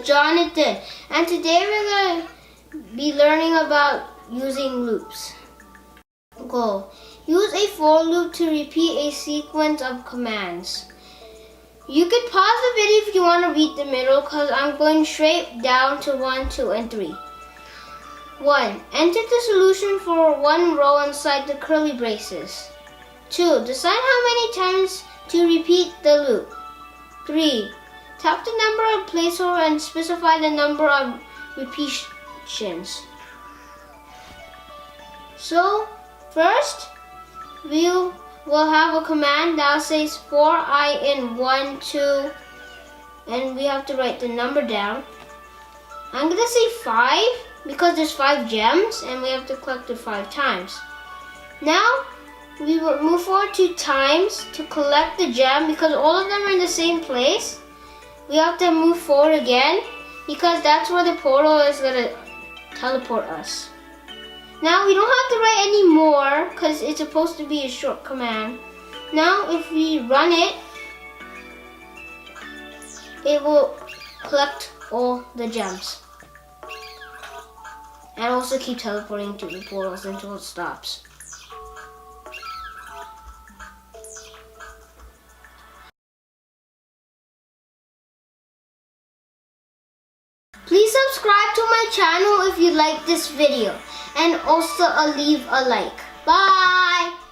is Jonathan, and today we're going to be learning about using loops. Goal: use a for loop to repeat a sequence of commands. You could pause the video if you want to read the middle because I'm going straight down to 1, 2, and 3. 1. Enter the solution for one row inside the curly braces. 2. Decide how many times to repeat the loop. 3. Tap the number of placeholder and specify the number of repetitions. So, first, we'll have a command that says for I in 1, 2, and we have to write the number down. I'm going to say 5 because there's 5 gems and we have to collect it 5 times. Now, we will move forward to times to collect the gem because all of them are in the same place. We have to move forward again because that's where the portal is going to teleport us. Now we don't have to write any more because it's supposed to be a short command. Now if we run it, it will collect all the gems. And also keep teleporting to the portals until it stops. Please subscribe to my channel if you like this video and also leave a like. Bye!